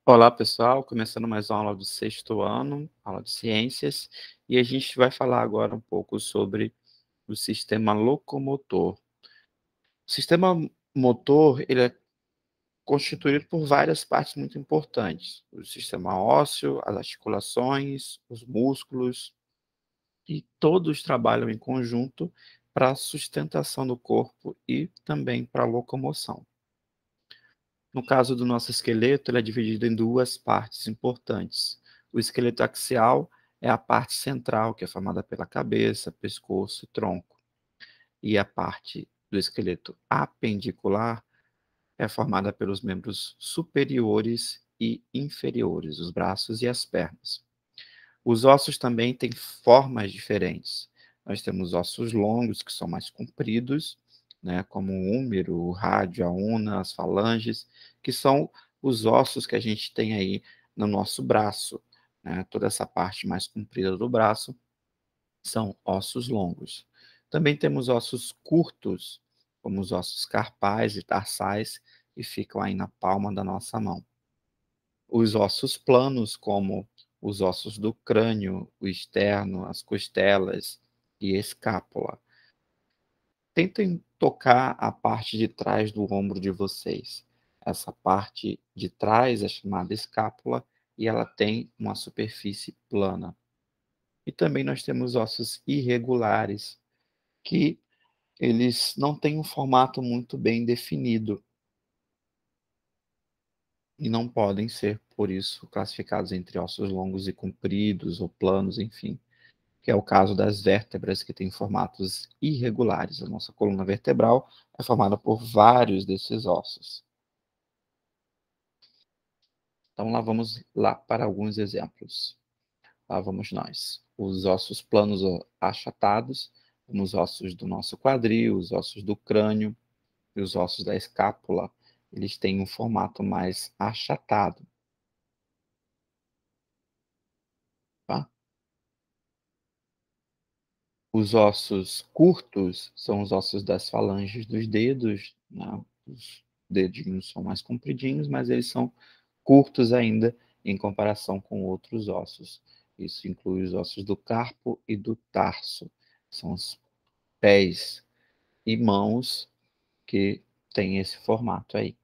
Olá, pessoal, começando mais uma aula do sexto ano, aula de ciências, e a gente vai falar agora um pouco sobre o sistema locomotor. O sistema motor, ele é constituído por várias partes muito importantes: o sistema ósseo, as articulações, os músculos, e todos trabalham em conjunto para a sustentação do corpo e também para a locomoção. No caso do nosso esqueleto, ele é dividido em duas partes importantes. O esqueleto axial é a parte central, que é formada pela cabeça, pescoço e tronco. E a parte do esqueleto apendicular é formada pelos membros superiores e inferiores, os braços e as pernas. Os ossos também têm formas diferentes. Nós temos ossos longos, que são mais compridos, né, como o húmero, o rádio, a una, as falanges, que são os ossos que a gente tem aí no nosso braço, né? Toda essa parte mais comprida do braço são ossos longos. Também temos ossos curtos, como os ossos carpais e tarsais, que ficam aí na palma da nossa mão. Os ossos planos, como os ossos do crânio, o externo, as costelas e a escápula. Tentem tocar a parte de trás do ombro de vocês. Essa parte de trás é chamada escápula e ela tem uma superfície plana. E também nós temos ossos irregulares, que eles não têm um formato muito bem definido e não podem ser, por isso, classificados entre ossos longos e compridos ou planos, enfim, que é o caso das vértebras, que têm formatos irregulares. A nossa coluna vertebral é formada por vários desses ossos. Então, lá vamos lá para alguns exemplos. Lá vamos nós. Os ossos planos achatados, como os ossos do nosso quadril, os ossos do crânio e os ossos da escápula, eles têm um formato mais achatado, tá? Os ossos curtos são os ossos das falanges dos dedos, né? Os dedinhos são mais compridinhos, mas eles são curtos ainda em comparação com outros ossos. Isso inclui os ossos do carpo e do tarso, são os pés e mãos que têm esse formato aí.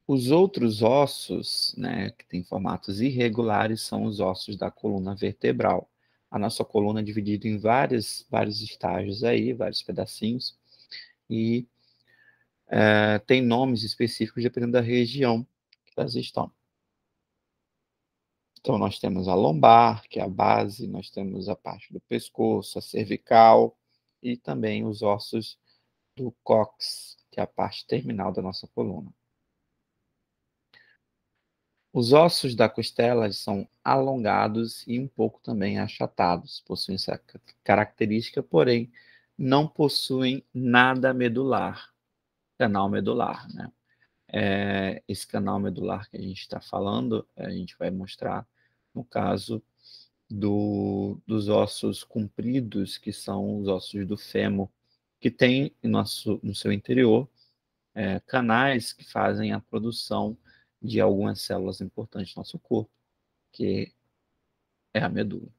Os outros ossos, né, que têm formatos irregulares, são os ossos da coluna vertebral. A nossa coluna é dividida em vários estágios aí, vários pedacinhos, e tem nomes específicos dependendo da região que elas estão. Então, nós temos a lombar, que é a base, nós temos a parte do pescoço, a cervical, e também os ossos do cóccix, que é a parte terminal da nossa coluna. Os ossos da costela são alongados e um pouco também achatados, possuem essa característica, porém não possuem nada medular, canal medular, né? Esse canal medular que a gente está falando, a gente vai mostrar no caso dos ossos compridos, que são os ossos do fêmur, que tem no seu interior canais que fazem a produção de algumas células importantes no nosso corpo, que é a medula.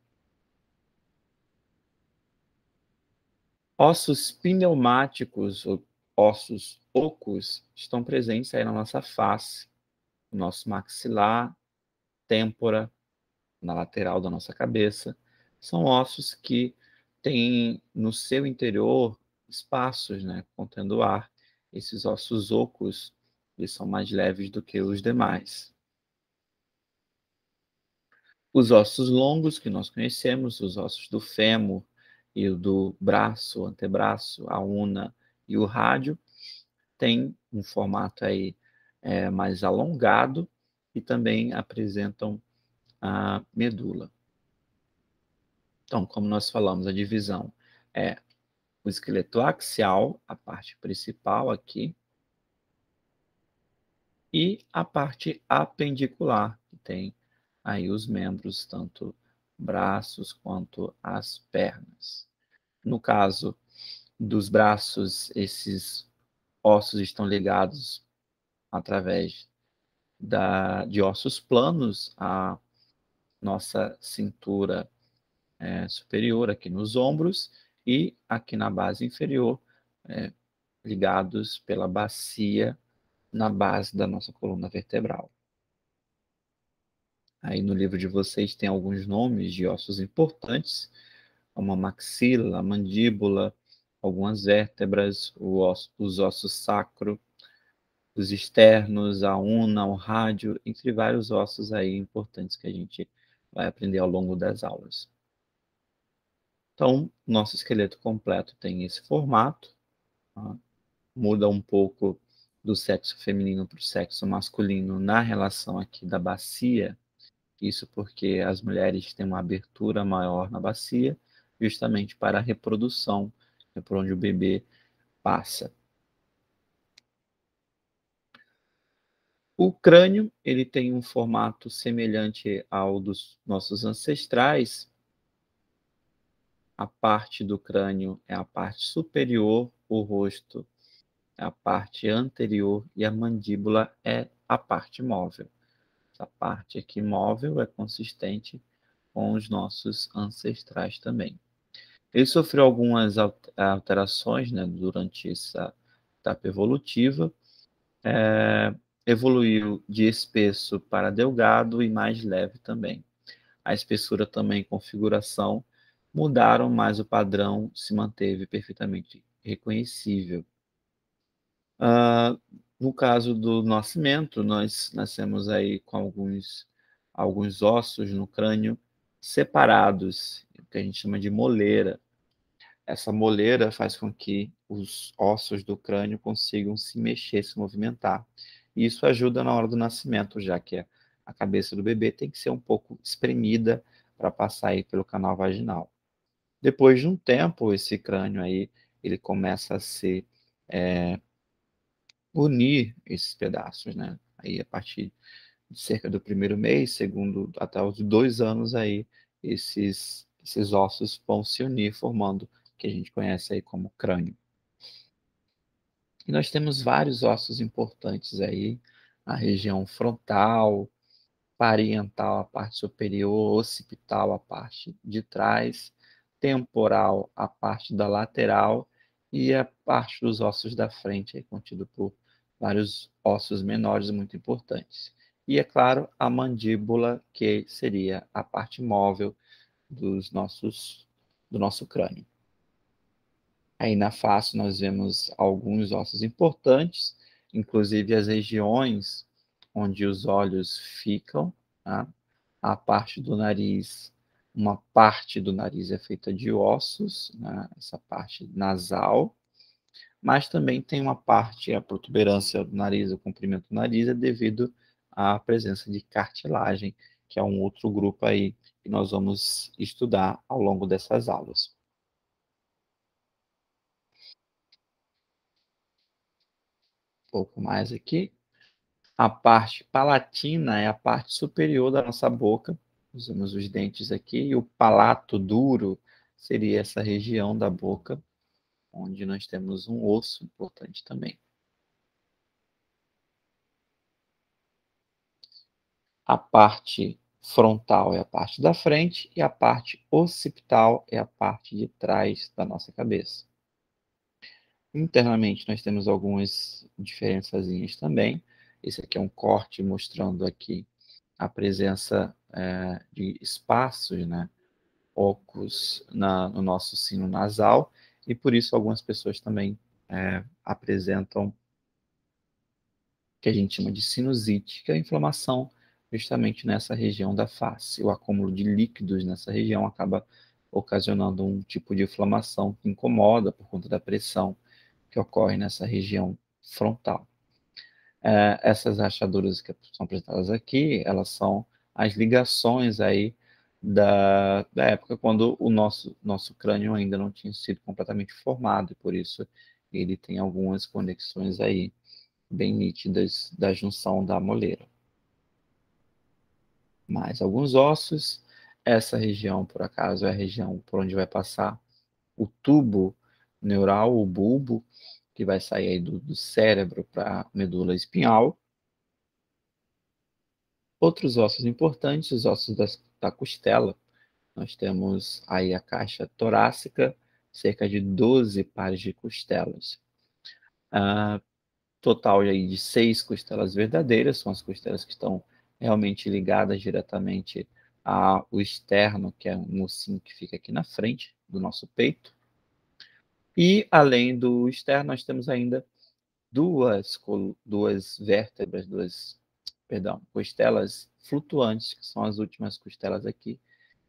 Ossos pneumáticos, ou ossos ocos, estão presentes aí na nossa face, no nosso maxilar, têmpora, na lateral da nossa cabeça. São ossos que têm no seu interior espaços, né, contendo ar. Esses ossos ocos, eles são mais leves do que os demais. Os ossos longos que nós conhecemos, os ossos do fêmur e o do braço, antebraço, a una e o rádio, têm um formato aí mais alongado e também apresentam a medula. Então, como nós falamos, a divisão é o esqueleto axial, a parte principal aqui, e a parte apendicular, que tem aí os membros, tanto braços quanto as pernas. No caso dos braços, esses ossos estão ligados através de ossos planos, a nossa cintura superior, aqui nos ombros, e aqui na base inferior, ligados pela bacia na base da nossa coluna vertebral. Aí no livro de vocês tem alguns nomes de ossos importantes, como a maxila, a mandíbula, algumas vértebras, os ossos sacro, os externos, a una, o rádio, entre vários ossos aí importantes que a gente vai aprender ao longo das aulas. Então, nosso esqueleto completo tem esse formato, tá? Muda um pouco do sexo feminino para o sexo masculino na relação aqui da bacia, isso porque as mulheres têm uma abertura maior na bacia, justamente para a reprodução, é por onde o bebê passa. O crânio, ele tem um formato semelhante ao dos nossos ancestrais. A parte do crânio é a parte superior, o rosto é a parte anterior e a mandíbula é a parte móvel. Essa parte aqui móvel é consistente com os nossos ancestrais também. Ele sofreu algumas alterações, né, durante essa etapa evolutiva. Evoluiu de espesso para delgado e mais leve também. A espessura também e configuração mudaram, mas o padrão se manteve perfeitamente reconhecível. No caso do nascimento, nós nascemos aí com alguns ossos no crânio separados, que a gente chama de moleira. Essa moleira faz com que os ossos do crânio consigam se mexer, se movimentar. E isso ajuda na hora do nascimento, já que a cabeça do bebê tem que ser um pouco espremida para passar aí pelo canal vaginal. Depois de um tempo, esse crânio aí, ele começa a se unir esses pedaços, né? Aí, a partir de cerca do primeiro mês, segundo, até os 2 anos aí, esses ossos vão se unir, formando o que a gente conhece aí como crânio. E nós temos vários ossos importantes aí, a região frontal, parietal, a parte superior, occipital, a parte de trás, temporal, a parte da lateral e a parte dos ossos da frente, aí, contido por vários ossos menores muito importantes. E, é claro, a mandíbula, que seria a parte móvel do nosso crânio. Aí na face nós vemos alguns ossos importantes, inclusive as regiões onde os olhos ficam, tá? A parte do nariz, uma parte do nariz é feita de ossos, né? Essa parte nasal, mas também tem uma parte, a protuberância do nariz, o comprimento do nariz é devido à presença de cartilagem, que é um outro grupo aí que nós vamos estudar ao longo dessas aulas. Um pouco mais aqui. A parte palatina é a parte superior da nossa boca. Usamos os dentes aqui. E o palato duro seria essa região da boca, onde nós temos um osso importante também. A parte frontal é a parte da frente e a parte occipital é a parte de trás da nossa cabeça. Internamente, nós temos algumas diferençazinhas também. Esse aqui é um corte mostrando aqui a presença de espaços, né, ocos no nosso sino nasal, e por isso algumas pessoas também apresentam o que a gente chama de sinusite, que é a inflamação justamente nessa região da face. O acúmulo de líquidos nessa região acaba ocasionando um tipo de inflamação que incomoda por conta da pressão que ocorre nessa região frontal. Essas rachaduras que são apresentadas aqui, elas são as ligações aí da época quando o nosso crânio ainda não tinha sido completamente formado, e por isso ele tem algumas conexões aí bem nítidas da junção da moleira. Mais alguns ossos, essa região, por acaso, é a região por onde vai passar o tubo neural, o bulbo, que vai sair aí do cérebro para a medula espinhal. Outros ossos importantes, os ossos da costela. Nós temos aí a caixa torácica, cerca de 12 pares de costelas. Total aí de 6 costelas verdadeiras, são as costelas que estão realmente ligadas diretamente ao externo, que é um ossinho que fica aqui na frente do nosso peito. E além do externo, nós temos ainda duas vértebras, costelas flutuantes, que são as últimas costelas aqui,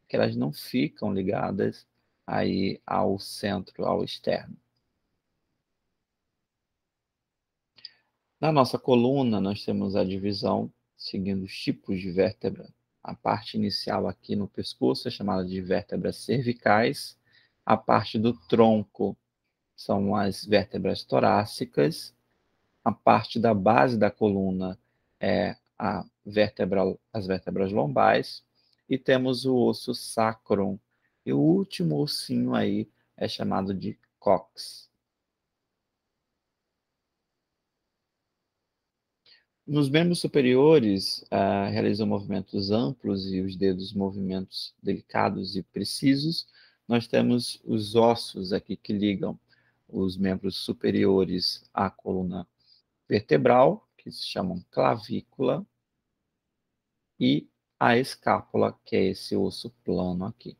que elas não ficam ligadas aí ao centro, ao externo. Na nossa coluna, nós temos a divisão seguindo os tipos de vértebra. A parte inicial aqui no pescoço é chamada de vértebras cervicais. A parte do tronco são as vértebras torácicas. A parte da base da coluna é as vértebras lombais. E temos o osso sacrum. E o último ossinho aí é chamado de cóccix. Nos membros superiores, realizam movimentos amplos e os dedos movimentos delicados e precisos. Nós temos os ossos aqui que ligam os membros superiores à coluna vertebral, que se chamam clavícula, e a escápula, que é esse osso plano aqui.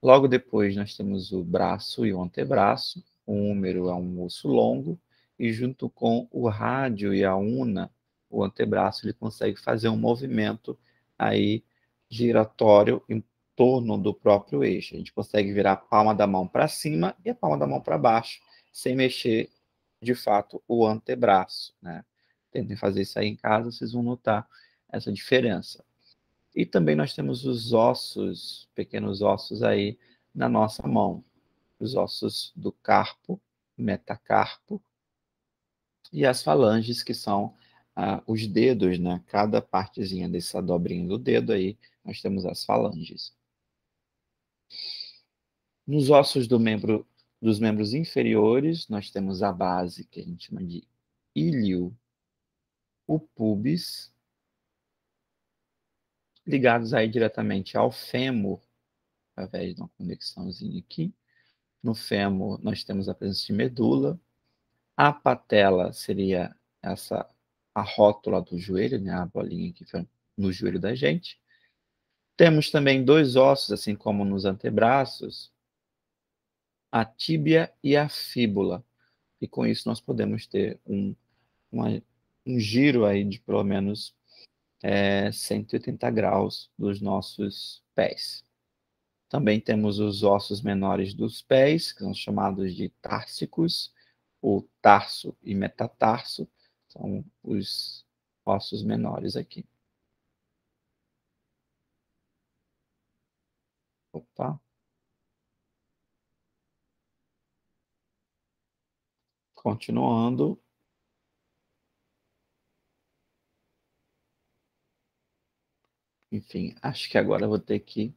Logo depois, nós temos o braço e o antebraço. O húmero é um osso longo, e junto com o rádio e a una, o antebraço ele consegue fazer um movimento aí giratório em torno do próprio eixo. A gente consegue virar a palma da mão para cima e a palma da mão para baixo, sem mexer, de fato, o antebraço, né? Tentem fazer isso aí em casa, vocês vão notar essa diferença. E também nós temos os ossos, pequenos ossos aí na nossa mão. Os ossos do carpo, metacarpo, e as falanges, que são os dedos, né? Cada partezinha dessa dobrinha do dedo aí, nós temos as falanges. Nos ossos dos membros inferiores, nós temos a base, que a gente chama de ilho, o pubis, ligados aí diretamente ao fêmur, através de uma conexãozinha aqui. No fêmur, nós temos a presença de medula. A patela seria a rótula do joelho, né? A bolinha que fica no joelho da gente. Temos também dois ossos, assim como nos antebraços, a tíbia e a fíbula. E com isso nós podemos ter um giro aí de pelo menos 180 graus dos nossos pés. Também temos os ossos menores dos pés, que são chamados de társicos, o tarso e metatarso, são os ossos menores aqui. Opa. Continuando. Enfim, acho que agora eu vou ter que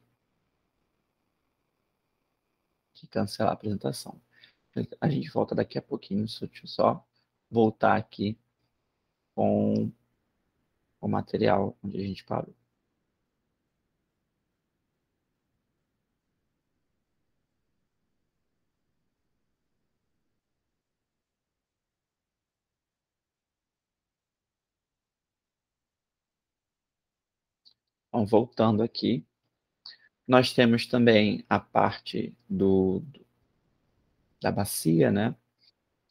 cancelar a apresentação. A gente volta daqui a pouquinho, deixa eu só voltar aqui com o material onde a gente parou. Então, voltando aqui, nós temos também a parte da bacia, né?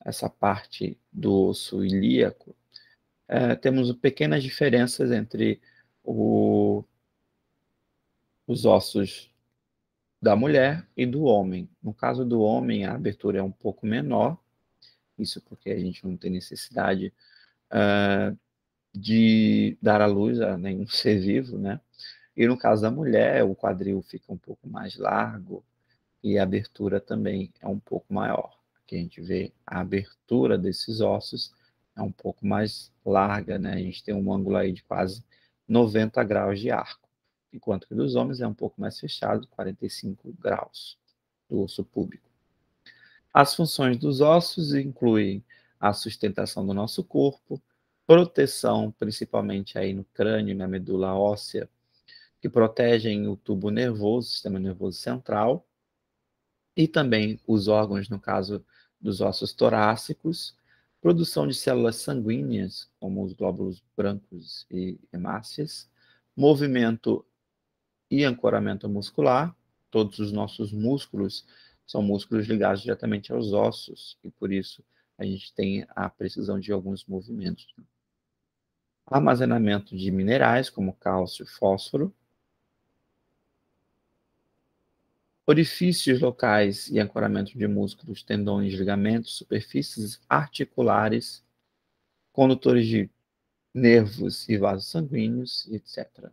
Essa parte do osso ilíaco. Temos pequenas diferenças entre os ossos da mulher e do homem. No caso do homem, a abertura é um pouco menor, isso porque a gente não tem necessidade de dar à luz a nenhum ser vivo, né? E no caso da mulher, o quadril fica um pouco mais largo e a abertura também é um pouco maior. Aqui a gente vê a abertura desses ossos é um pouco mais larga, né? A gente tem um ângulo aí de quase 90 graus de arco, enquanto que dos homens é um pouco mais fechado, 45 graus do osso púbico. As funções dos ossos incluem a sustentação do nosso corpo, proteção, principalmente aí no crânio, na medula óssea, que protegem o tubo nervoso, o sistema nervoso central, e também os órgãos, no caso dos ossos torácicos, produção de células sanguíneas, como os glóbulos brancos e hemácias, movimento e ancoramento muscular. Todos os nossos músculos são músculos ligados diretamente aos ossos, e por isso a gente tem a precisão de alguns movimentos. Armazenamento de minerais, como cálcio e fósforo, orifícios locais e ancoramento de músculos, tendões, ligamentos, superfícies articulares, condutores de nervos e vasos sanguíneos, etc.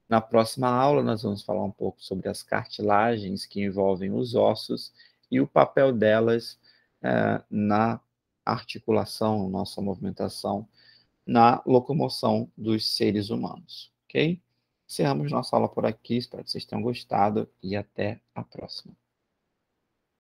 Na próxima aula, nós vamos falar um pouco sobre as cartilagens que envolvem os ossos e o papel delas na articulação, nossa movimentação, na locomoção dos seres humanos, ok? Encerramos nossa aula por aqui, espero que vocês tenham gostado e até a próxima.